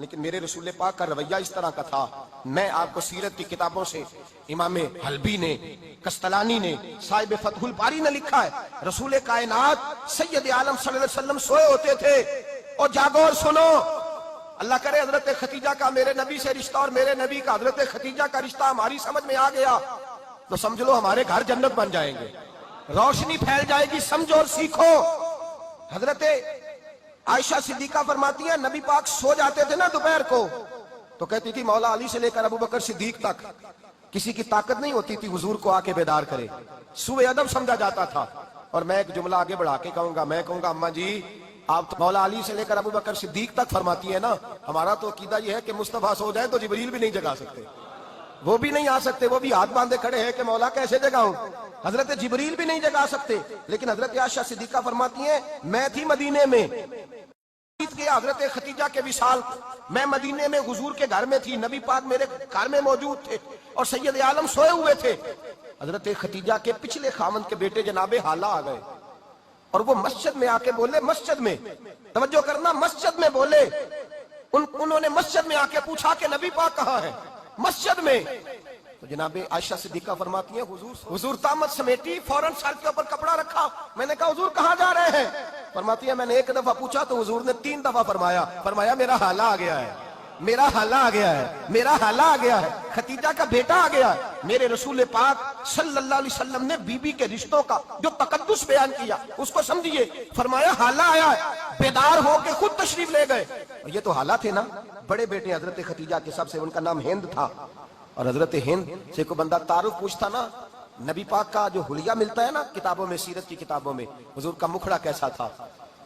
لیکن میرے رسول پاک کا رویہ اس طرح کا تھا. میں آپ کو سیرت کی کتابوں سے امام حلبی نے، کستلانی نے، صاحب فتح الباری نے لکھا ہے، رسول کائنات سید عالم صلی اللہ علیہ وسلم سوئے ہوتے تھے اور جاگو اور سنو. اللہ کرے حضرت خدیجہ کا میرے نبی سے رشتہ اور میرے نبی کا حضرت خدیجہ کا رشتہ ہماری سمجھ میں آ گیا تو سمجھ لو ہمارے گھر جنت بن جائیں گے، روشنی پھیل جائے گی. سمجھو اور سیکھو. حضرت عائشہ صدیقہ فرماتی ہیں نبی پاک سو جاتے تھے نا دوپہر کو تو کہتی تھی مولا علی سے لے کر ابو بکر صدیق تک کسی کی طاقت نہیں ہوتی تھی حضور کو آ کے بیدار کرے. سوء ادب سمجھا جاتا تھا. اور میں ایک جملہ آگے بڑھا کے کہوں گا، میں کہوں گا اماں جی آپ مولا علی سے لے کر ابو بکر صدیق تک فرماتی ہیں نا، ہمارا تو عقیدہ یہ ہے کہ مصطفیٰ سو جائے تو جبریل بھی نہیں جگا سکتے، وہ بھی نہیں آ سکتے، وہ بھی ہاتھ باندھے کھڑے ہیں کہ مولا کیسے جگاؤں. حضرت جبریل بھی نہیں جگا سکتے. لیکن حضرت عائشہ صدیقہ فرماتی ہیں میں تھی مدینے میں حضرت خدیجہ کے وصال، میں مدینے میں حضور کے گھر میں تھی، نبی پاک میرے گھر میں موجود تھے اور سید عالم سوئے ہوئے تھے. حضرت خدیجہ کے پچھلے خاوند کے بیٹے جناب حالہ آ گئے اور وہ مسجد میں آ کے بولے، مسجد میں توجہ کرنا، مسجد میں بولے. انہوں نے مسجد میں آ کے پوچھا کہ نبی پاک کہاں ہے؟ مسجد میں. تو جناب عائشہ صدیقہ فرماتی ہیں حضور طامت سمیٹی، فوراً سر کے اوپر کپڑا رکھا. میں نے کہا حضور کہاں جا رہے ہیں؟ فرماتی ہے میں نے ایک دفعہ پوچھا تو حضور نے 3 دفعہ فرمایا میرا حالہ آ گیا ہے، میرا حالہ آ گیا ہے، میرا حالہ آ گیا ہے، خدیجہ کا بیٹا آ گیا ہے. میرے رسول پاک صلی اللہ علیہ وسلم نے بی بی کے رشتوں کا جو تقدس بیان کیا اس کو سمجھیے. فرمایا حالہ آیا ہے، بیدار ہو کے خود تشریف لے گئے. اور یہ تو حالہ تھے نا، بڑے بیٹے حضرت خدیجہ کے سب سے، ان کا نام ہند تھا. اور حضرت ہند سے کوئی بندہ تعارف پوچھتا نا، نبی پاک کا جو حلیہ ملتا ہے نا کتابوں میں، سیرت کی کتابوں میں، حضور کا مکھڑا کیسا تھا؟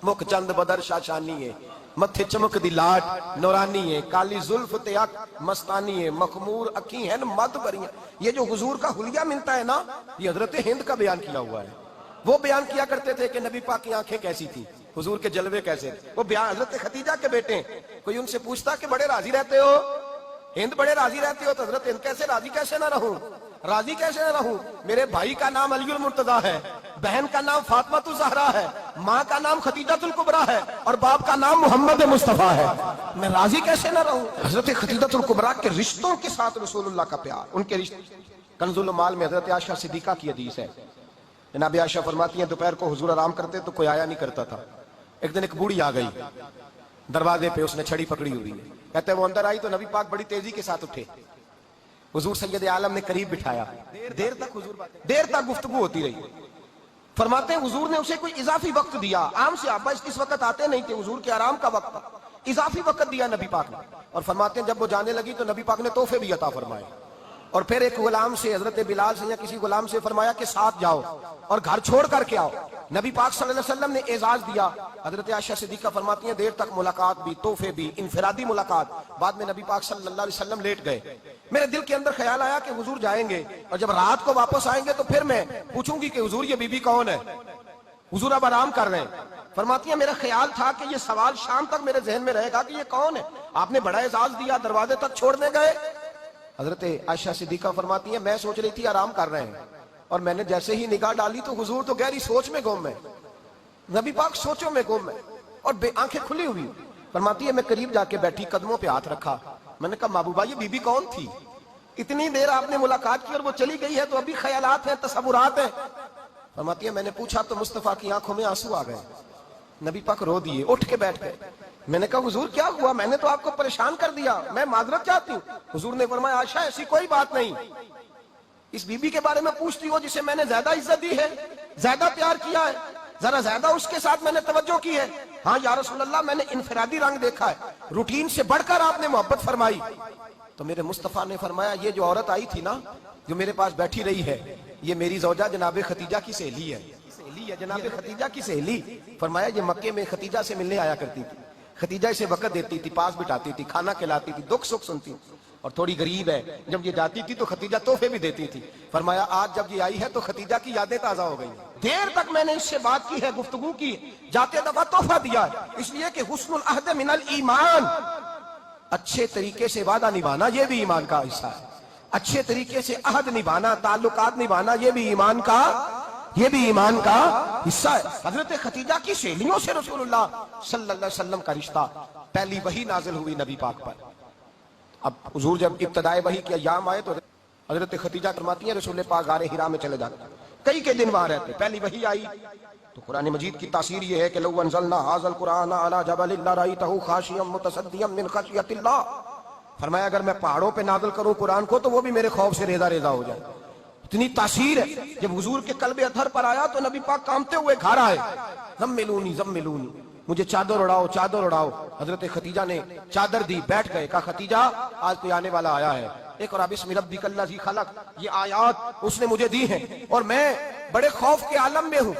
مکھ چند بدر شاشانی ہے، متھے چمک دی لاٹ نورانی ہے، کالی زلف تے اک مستانی ہے، مخمور اکھی ہیں مد بریاں. یہ جو حضور کا حلیہ ملتا ہے نا، یہ حضرت ہند کا بیان کیا ہوا ہے. وہ بیان کیا کرتے تھے کہ نبی پاک کی آنکھیں کیسی تھی، حضور کے جلوے کیسے تھے. وہ بیان حضرت خدیجہ کے بیٹے ہیں. کوئی ان سے پوچھتا کہ بڑے راضی رہتے ہو، ہند بڑے راضی رہتے ہو، تو حضرت ہند کیسے راضی کیسے نہ رہوں، راضی کیسے نہ رہوں. میرے بھائی کا نام علی المرتضیٰ ہے، بہن کا نام فاطمہ الزہرا ہے، ماں کا نام خدیجہ الکبریٰ ہے اور باپ کا نام محمد مصطفیٰ ہے. میں راضی کیسے نہ رہوں. حضرت خدیجہ الکبریٰ کے رشتوں کے ساتھ رسول اللہ کا پیار، ان کے رشتے. کنز المال میں حضرت عائشہ صدیقہ کی حدیث ہے. جناب عائشہ فرماتی ہیں دوپہر کو حضور آرام کرتے تو کوئی آیا نہیں کرتا تھا. ایک دن ایک بوڑھی آ گئی دروازے پہ، اس نے چھڑی پکڑی ہوئی ہے. کہتے ہیں وہ اندر آئی تو نبی پاک بڑی تیزی کے ساتھ اٹھے. حضور سید عالم نے قریب بٹھایا، دیر تک گفتگو ہوتی رہی. فرماتے ہیں حضور نے اسے کوئی اضافی وقت دیا. عام صحابہ اس وقت آتے نہیں تھے، حضور کے آرام کا وقت تھا، اضافی وقت دیا نبی پاک نے. اور فرماتے ہیں جب وہ جانے لگی تو نبی پاک نے تحفے بھی عطا فرمائے. اور پھر ایک غلام سے، حضرت بلال سے یا کسی غلام سے فرمایا کہ ساتھ جاؤ اور گھر چھوڑ کر کے آؤ. نبی پاک صلی اللہ علیہ وسلم نے اعزاز دیا. حضرت عائشہ صدیقہ فرماتی ہیں دیر تک ملاقات بھی، تحفے بھی، انفرادی ملاقات. بعد میں نبی پاک صلی اللہ علیہ وسلم لیٹ گئے. میرے دل کے اندر خیال آیا کہ حضور جائیں گے اور جب رات کو واپس آئیں گے تو پھر میں پوچھوں گی کہ حضور یہ بی بی کون ہے، حضور اب آرام کر رہے ہیں. فرماتی ہیں میرا خیال تھا کہ یہ سوال شام تک میرے ذہن میں رہے گا کہ یہ کون ہے. آپ نے بڑا اعزاز دیا، دروازے تک چھوڑنے گئے. حضرت عائشہ صدیقہ فرماتی ہیں میں سوچ رہی تھی آرام کر رہے ہیں اور میں نے جیسے ہی نگاہ ڈالی تو حضور تو گہری سوچ میں گم ہے، نبی پاک سوچوں میں گم ہے اور آنکھیں کھلی ہوئی. فرماتی ہے میں قریب جا کے بیٹھی، قدموں پہ ہاتھ رکھا. میں نے کہا محبوبہ یہ بی بی کون تھی؟ اتنی دیر آپ نے ملاقات کی اور وہ چلی گئی ہے تو ابھی خیالات ہیں، تصورات ہیں. فرماتی ہے میں نے پوچھا تو مصطفیٰ کی آنکھوں میں آنسو آ گئے. نبی پاک رو دیے، اٹھ کے بیٹھ گئے. میں نے کہا حضور کیا ہوا؟ میں نے تو آپ کو پریشان کر دیا، میں معذرت چاہتی ہوں. حضور نے فرمایا عائشہ ایسی کوئی بات نہیں، اس بی بی کے بارے میں پوچھتی ہو جسے میں نے زیادہ عزت دی ہے، زیادہ پیار کیا ہے، ذرا زیادہ اس کے ساتھ میں نے توجہ کی ہے. ہاں یا رسول اللہ میں نے انفرادی رنگ دیکھا ہے، روٹین سے بڑھ کر آپ نے محبت فرمائی. تو میرے مصطفیٰ نے فرمایا یہ جو عورت آئی تھی نا، جو میرے پاس بیٹھی رہی ہے، یہ میری زوجہ جناب خدیجہ کی سہیلی ہے، جناب خدیجہ کی سہیلی. فرمایا یہ مکے میں خدیجہ سے ملنے آیا کرتی تھی، خدیجہ اسے وقت دیتی تھی، پاس بٹھاتی تھی، کھانا کھلاتی تھی، دکھ سکھ سنتی اور تھوڑی غریب ہے. جب یہ جاتی تھی تو خدیجہ تحفے بھی دیتی تھی. فرمایا آج جب یہ آئی ہے تو خدیجہ کی یادیں تازہ ہو گئی. دیر تک میں نے اس سے بات کی ہے، گفتگو کی، جاتے دفعہ تحفہ دیا ہے، اس لیے کہ حسن العہد من الایمان، اچھے طریقے سے وعدہ نبھانا یہ بھی ایمان کا حصہ ہے. اچھے طریقے سے عہد نبھانا، تعلقات نبھانا یہ بھی ایمان کا حصہ ہے۔ حضرت خدیجہ کی سہیلیوں سے رسول اللہ صلی اللہ علیہ وسلم کا رشتہ، پہلی وحی نازل ہوئی نبی پاک پر۔ اب حضور جب ابتدائے وحی کے ایام آئے تو حضرت خدیجہ فرماتی ہیں رسول پاک غار حرا میں چلے جاتے، کئی کے دن وہاں رہتے۔ پہلی وحی آئی تو قرآن مجید کی تاثیر یہ ہے کہ لو انزلنا ھذا القرآن علی جبل لرأیتہ خاشعا متصدعا من خشیۃ اللہ، فرمایا اگر میں پہاڑوں پہ نازل کروں قرآن کو تو وہ بھی میرے خوف سے ریزہ ریزہ ہو جائے۔ اتنی تاثیر ہے۔ جب حضور کے قلب اطہر پر آیا تو نبی پاک کانپتے ہوئے گھر آئے، زملونی زملونی، مجھے چادر اڑاؤ چادر اڑاؤ۔ حضرت خدیجہ نے چادر دی، بیٹھ گئے، کہا خدیجہ آج کوئی آنے والا آیا ہے، اقرأ بسم ربک الذی خلق، یہ آیات اس نے مجھے دی ہیں اور میں بڑے خوف کے عالم میں ہوں۔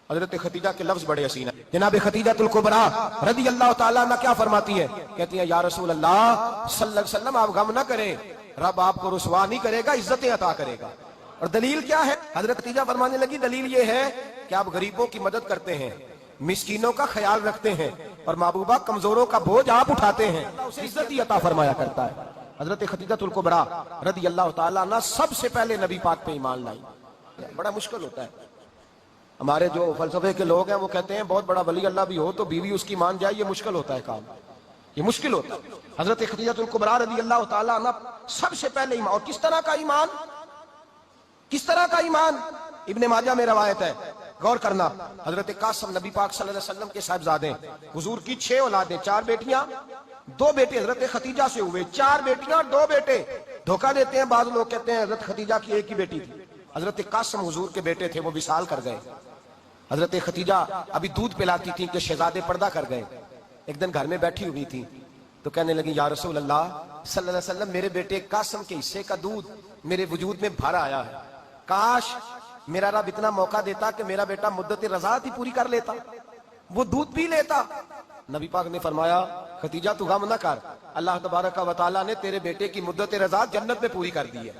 حضرت خدیجہ کے لفظ بڑے حسین ہیں۔ جناب خدیجہ الکبریٰ رضی اللہ تعالیٰ عنہ کیا فرماتی ہے؟ کہتی ہیں یا رسول اللہ صلی اللہ علیہ وسلم آپ غم نہ کریں، رب آپ کو رسوا نہیں کرے گا، عزتیں عطا کرے گا۔ اور دلیل کیا ہے؟ حضرت خدیجہ فرمانے لگی دلیل یہ ہے کہ آپ غریبوں کی مدد کرتے ہیں، مسکینوں کا خیال رکھتے ہیں، اور محبوبہ کمزوروں کا بوجھ آپ اٹھاتے ہیں، عزت ہی عطا فرمایا کرتا ہے۔ حضرت خدیجہ الکبریٰ رضی اللہ تعالیٰ عنہ سب سے پہلے نبی پاک پہ ایمان لائی۔ بڑا مشکل ہوتا ہے، ہمارے جو فلسفے کے لوگ ہیں وہ کہتے ہیں بہت بڑا ولی اللہ بھی ہو تو بیوی اس کی مان جائے، یہ مشکل ہوتا ہے کام، یہ مشکل ہوتا ہے۔ حضرت خدیجہ الکبریٰ رضی اللہ تعالیٰ عنہ سب سے پہلے ایمان، اور کس طرح کا ایمان؟ کس طرح کا ایمان؟ ابن ماجہ میں روایت ہے، غور کرنا۔ حضرت قاسم نبی پاک صلی اللہ علیہ وسلم کے صاحبزادے، حضور کی 6 اولادیں، 4 بیٹیاں 2 بیٹے حضرت خدیجہ سے ہوئے، 4 بیٹیاں 2 بیٹے۔ دھوکہ دیتے ہیں بعض لوگ، کہتے ہیں حضرت خدیجہ کی ایک ہی بیٹی تھی۔ حضرت قاسم حضور کے بیٹے تھے، وہ وصال کر گئے۔ حضرت خدیجہ ابھی دودھ پلاتی تھی کہ شہزادے پردہ کر گئے۔ ایک دن گھر میں بیٹھی ہوئی تھی تو کہنے لگی یا رسول اللہ صلی اللہ علیہ وسلم میرے بیٹے قاسم کے حصے کا دودھ میرے وجود میں بھر آیا ہے، کاش میرا رب اتنا موقع دیتا کہ میرا بیٹا مدت رضاعت ہی پوری کر لیتا، وہ دودھ پی لیتا۔ نبی پاک نے فرمایا خدیجہ تو غم نہ کر، اللہ تبارک و تعالیٰ نے تیرے بیٹے کی مدت رضاعت جنت میں پوری کر دی ہے،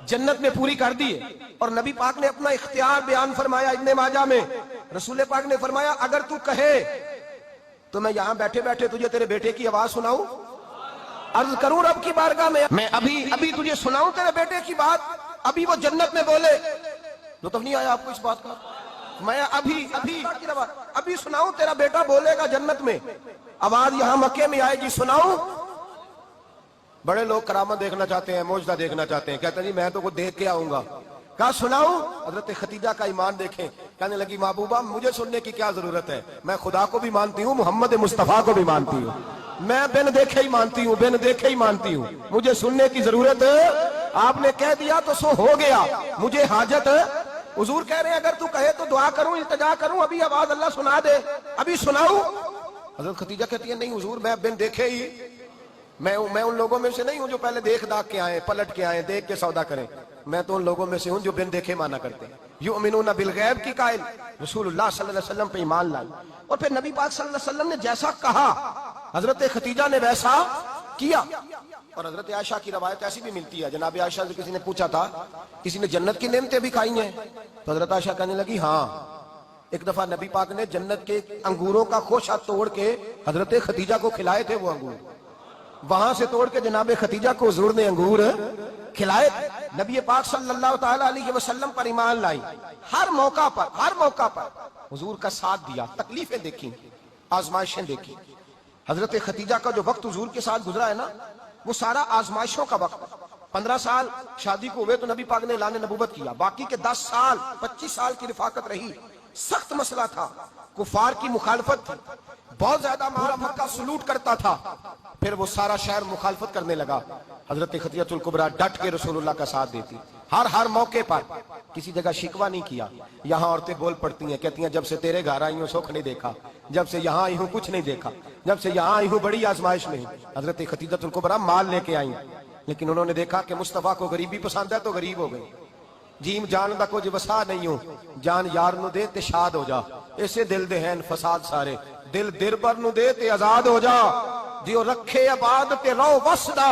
جنت میں پوری کر دی ہے۔ اور نبی پاک نے اپنا اختیار بیان فرمایا ابن ماجہ میں، رسول پاک نے فرمایا اگر تو کہے تو میں یہاں بیٹھے بیٹھے تجھے تیرے بیٹے کی آواز سناؤں، عرض کروں رب کی بارگاہ میں ابھی تجھے سناؤں تیرے بیٹے کی بات، ابھی وہ جنت میں بولے۔ لطف نہیں آیا آپ کو اس بات کا؟ میں ابھی سناؤں تیرا بیٹا بولے گا جنت میں، آواز یہاں مکے میں آئے گی، سناؤں؟ بڑے لوگ کرامت دیکھنا چاہتے ہیں، معجزہ دیکھنا چاہتے ہیں، کہتے ہیں جی میں تو وہ دیکھ کے آؤں گا، کہا سناؤں؟ حضرت خدیجہ کا ایمان دیکھیں، کہنے لگی محبوبہ مجھے سننے کی کیا ضرورت ہے، میں خدا کو بھی مانتی ہوں، محمد مصطفیٰ کو بھی مانتی ہوں، میں بن دیکھے ہی مانتی ہوں، بن دیکھے ہی مانتی ہوں، مجھے سننے کی ضرورت ہے، آپ نے کہہ دیا تو سو ہو گیا، مجھے حاجت ہے۔ حضور کہہ رہے ہیں اگر تو کہے تو دعا کروں، التجا کروں، ابھی آواز اللہ سنا دے، ابھی سناؤں؟ حضرت خدیجہ کہتی ہے نہیں حضور میں بن دیکھے ہی، میں ان لوگوں میں سے نہیں ہوں جو پہلے دیکھ داکھ کے آئیں، پلٹ کے آئیں، دیکھ کے سودا کریں، میں تو ان لوگوں میں سے ہوں جو بن دیکھے مانا کرتے ہیں، یؤمنون بالغیب کی قائل، رسول اللہ صلی اللہ علیہ وسلم پہ ایمان لائی۔ اور پھر نبی پاک صلی اللہ علیہ وسلم نے جیسا کہا حضرت خدیجہ نے ویسا کیا۔ اور حضرت عائشہ کی روایت ایسی بھی ملتی ہے، جناب عائشہ سے کسی نے پوچھا تھا کسی نے جنت کی نعمتیں بھی کھائی ہیں؟ تو حضرت عائشہ کہنے لگی ہاں، ایک دفعہ نبی پاک نے جنت کے انگوروں کا خوشہ توڑ کے حضرت خدیجہ کو کھلائے تھے، وہ انگور وہاں سے توڑ کے جناب خدیجہ کو حضور نے انگور کھلائے۔ نبی پاک صلی اللہ تعالی علیہ وسلم پر ایمان لائی، ہر موقع پر حضور کا ساتھ دیا، تکلیفیں دیکھی، آزمائشیں دیکھی۔ حضرت خدیجہ کا جو وقت حضور کے ساتھ گزرا ہے نا، وہ سارا آزمائشوں کا وقت۔ 15 سال شادی کو ہوئے تو نبی پاک نے اعلان نبوت کیا، باقی کے 10 سال 25 سال کی رفاقت رہی، سخت مسئلہ تھا، کفار کی مخالفت تھی، بہت زیادہ مارا مکہ سلوٹ کرتا تھا، پھر وہ سارا شہر مخالفت کرنے لگا۔ حضرت خدیجہ الکبریٰ ڈٹ کے رسول اللہ کا ساتھ دیتی، ہر موقع پر کسی جگہ شکوہ نہیں کیا۔ یہاں عورتیں بول پڑتی ہیں، کہتی ہیں جب سے تیرے گھر آئی ہوں سکھ نہیں دیکھا، جب سے یہاں آئی ہوں کچھ نہیں دیکھا، جب سے یہاں آئی ہوں بڑی آزمائش نہیں۔ حضرت خدیجہ الکبریٰ مال لے کے آئیں، لیکن انہوں نے دیکھا کہ مصطفیٰ کو غریبی پسند ہے تو غریب ہو گئی۔ جیم جان دا کچھ وسا نہیں ہوں، جان یار نو دے تے شاد ہو جا، ایسے دل دے ہیں فساد سارے، دل دربر نو دے تے آزاد ہو جا، دیو رکھے آباد تے رو وسدا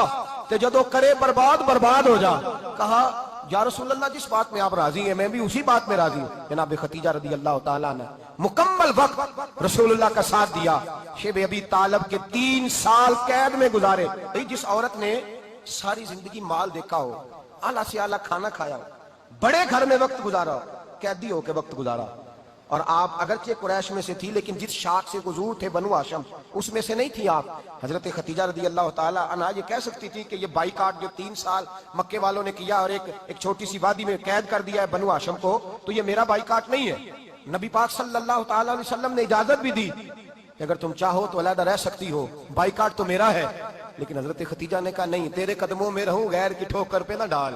تے جدو کرے برباد ہو جا۔ کہا یا رسول اللہ جس بات میں آپ راضی ہیں میں بھی اسی بات میں راضی ہوں۔ جناب خدیجہ رضی اللہ تعالیٰ نے مکمل وقت رسول اللہ کا ساتھ دیا۔ شیب ابی طالب کے 3 سال قید میں گزارے۔ جس عورت نے ساری زندگی مال دیکھا ہو، اعلیٰ سے اعلیٰ کھانا کھایا ہو، بڑے گھر میں وقت گزارا ہو، قیدی ہو کے وقت گزارا. اور آپ اگرچہ قریش میں سے تھی لیکن جس شاخ سے گزور تھے بنو ہاشم اس میں سے نہیں تھی آپ. حضرت خدیجہ رضی اللہ تعالی عنہا یہ کہہ سکتی تھی کہ یہ بائیکاٹ جو 3 سال مکے والوں نے کیا اور ایک چھوٹی سی وادی میں قید کر دیا ہے بنو ہاشم کو، تو یہ میرا بائیکاٹ نہیں ہے. نبی پاک صلی اللہ تعالی علیہ وسلم نے اجازت بھی دی کہ اگر تم چاہو تو علیحدہ رہ سکتی ہو، بائیکاٹ تو میرا ہے. لیکن حضرت خدیجہ نے کہا نہیں، تیرے قدموں میں رہوں، غیر کی ٹھوکر پہ نہ ڈال.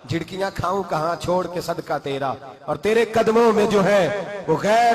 جھڑکیاں کھاؤں کہاں چھوڑ کے صدقہ تیرا، اور تیرے قدموں میں جو ہے وہ غیر